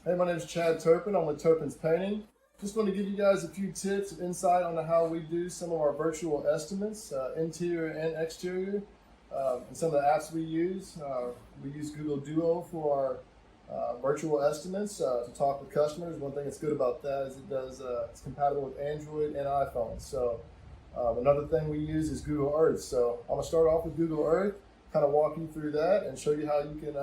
Hey, my name is Chad Turpen. I'm with Turpen's Painting. Just want to give you guys a few tips and insight on how we do some of our virtual estimates, interior and exterior, and some of the apps we use. We use Google Duo for our virtual estimates to talk with customers. One thing that's good about that is it's compatible with Android and iPhone. So another thing we use is Google Earth. So I'm gonna start off with Google Earth, kind of walk you through that and show you how you can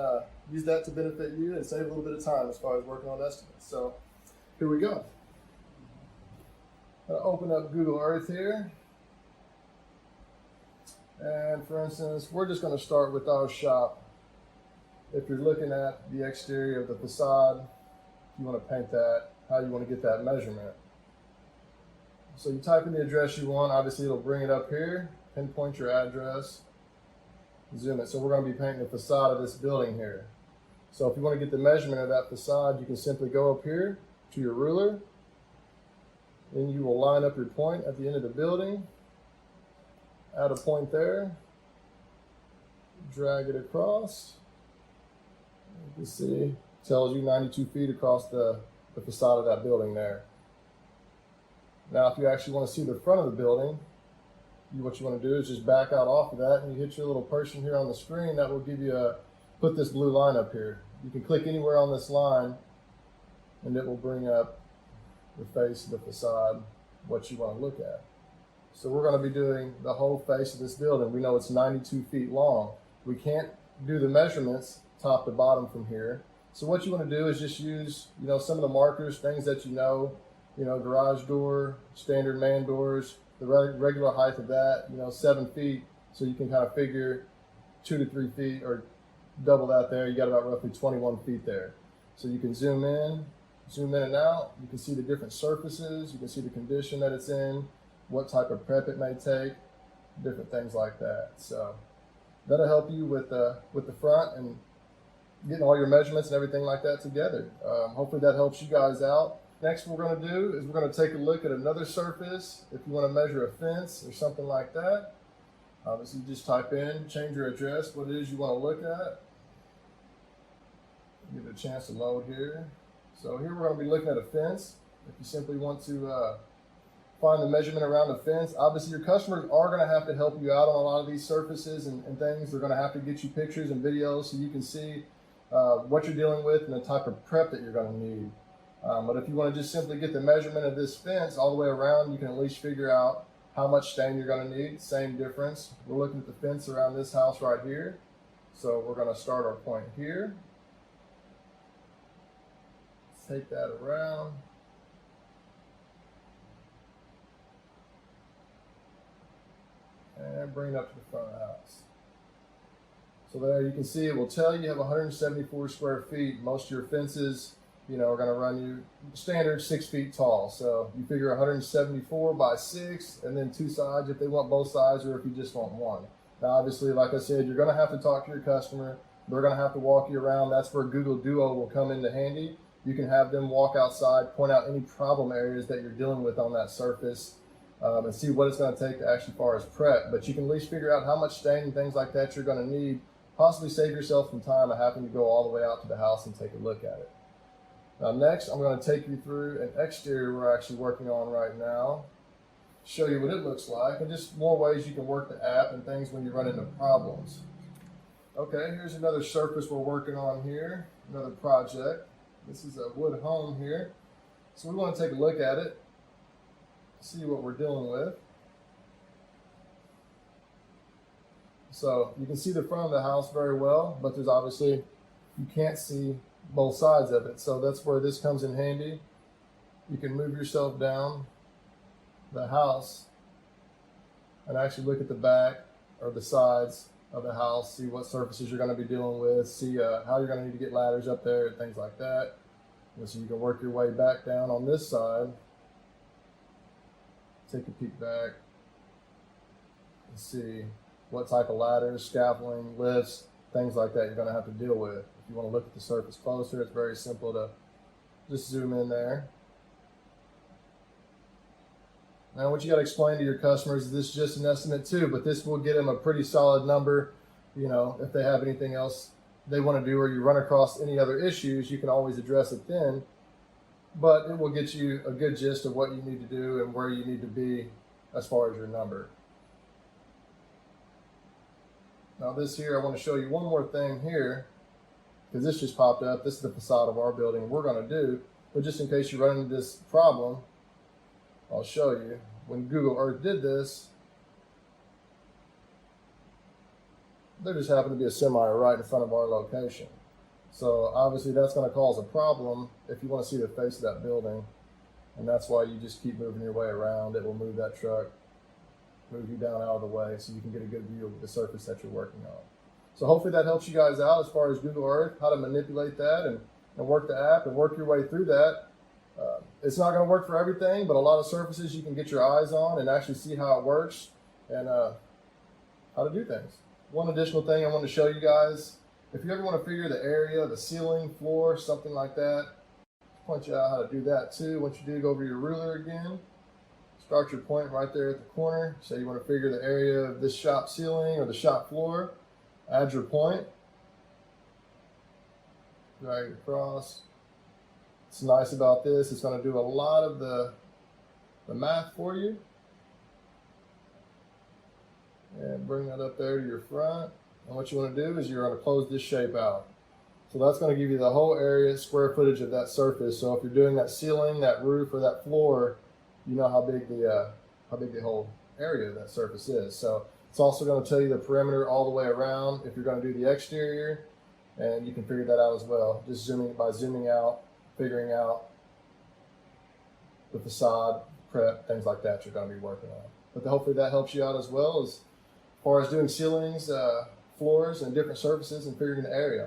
use that to benefit you and save a little bit of time as far as working on estimates. So here we go. I'll open up Google Earth here. And for instance, we're just going to start with our shop. If you're looking at the exterior of the facade, you want to paint that, how you want to get that measurement. So you type in the address you want. Obviously, it'll bring it up here, pinpoint your address, zoom it. So we're going to be painting the facade of this building here. So if you want to get the measurement of that facade, you can simply go up here to your ruler. Then you will line up your point at the end of the building, add a point there, drag it across. You can see it tells you 92 feet across the facade of that building there. Now if you actually want to see the front of the building, what you want to do is just back out off of that and you hit your little person here on the screen that will give you put this blue line up here. You can click anywhere on this line and it will bring up the face of the facade, what you want to look at. So we're going to be doing the whole face of this building. We know it's 92 feet long. We can't do the measurements top to bottom from here. So what you want to do is just use, some of the markers, things that garage door, standard man doors, the regular height of that, 7 feet. So you can kind of figure 2 to 3 feet or double that there. You got about roughly 21 feet there. So you can zoom in and out. You can see the different surfaces. You can see the condition that it's in, what type of prep it may take, different things like that. So that'll help you with the front and getting all your measurements and everything like that together. Hopefully that helps you guys out. Next, what we're going to do is we're going to take a look at another surface. If you want to measure a fence or something like that, obviously you just type in, change your address, what it is you want to look at. Give it a chance to load here. So here we're going to be looking at a fence. If you simply want to find the measurement around the fence, obviously your customers are going to have to help you out on a lot of these surfaces and things. They're going to have to get you pictures and videos so you can see what you're dealing with and the type of prep that you're going to need. But if you want to just simply get the measurement of this fence all the way around, you can at least figure out how much stain you're going to need. Same difference. We're looking at the fence around this house right here. So we're going to start our point here. Take that around. And bring it up to the front of the house. So there you can see it will tell you have 174 square feet. Most of your fences, are going to run you standard 6 feet tall. So you figure 174 by 6 and then 2 sides if they want both sides or if you just want one. Now obviously, like I said, you're going to have to talk to your customer. They're going to have to walk you around. That's where Google Duo will come into handy. You can have them walk outside, point out any problem areas that you're dealing with on that surface, and see what it's going to take to actually far as prep. But you can at least figure out how much stain and things like that you're going to need, possibly save yourself some time of having to go all the way out to the house and take a look at it. Now next, I'm going to take you through an exterior we're actually working on right now, show you what it looks like, and just more ways you can work the app and things when you run into problems. Okay, here's another surface we're working on here, another project. This is a wood home here. So we want to take a look at it, see what we're dealing with. So you can see the front of the house very well, but there's obviously, you can't see both sides of it. So that's where this comes in handy. You can move yourself down the house and actually look at the back or the sides of the house, see what surfaces you're going to be dealing with, see how you're going to need to get ladders up there and things like that. And so you can work your way back down on this side, take a peek back and see what type of ladders, scaffolding, lifts, things like that you're going to have to deal with. If you want to look at the surface closer, it's very simple to just zoom in there. Now what you got to explain to your customers is this is just an estimate too, but this will get them a pretty solid number, if they have anything else they want to do, or you run across any other issues, you can always address it then. But it will get you a good gist of what you need to do and where you need to be as far as your number. Now this here, I want to show you one more thing here, because this just popped up. This is the facade of our building we're going to do. But just in case you run into this problem, I'll show you. When Google Earth did this, there just happened to be a semi right in front of our location. So obviously that's going to cause a problem if you want to see the face of that building. And that's why you just keep moving your way around. It will move that truck, move you down out of the way so you can get a good view of the surface that you're working on. So hopefully that helps you guys out as far as Google Earth, how to manipulate that and work the app and work your way through that. It's not going to work for everything, but a lot of surfaces you can get your eyes on and actually see how it works and how to do things. One additional thing I want to show you guys, if you ever want to figure the area, the ceiling, floor, something like that, point you out how to do that too. Once you do, go over your ruler again. Start your point right there at the corner. Say you want to figure the area of this shop ceiling or the shop floor. Add your point. Drag it across. What's nice about this, it's going to do a lot of the math for you. And bring that up there to your front. And what you want to do is you're going to close this shape out. So that's going to give you the whole area, square footage of that surface. So if you're doing that ceiling, that roof, or that floor, you know how big the whole area of that surface is. So it's also going to tell you the perimeter all the way around if you're going to do the exterior, and you can figure that out as well. Just zooming out, figuring out the facade, prep, things like that you're going to be working on. But hopefully that helps you out as well as far as doing ceilings, floors, and different surfaces and figuring the area.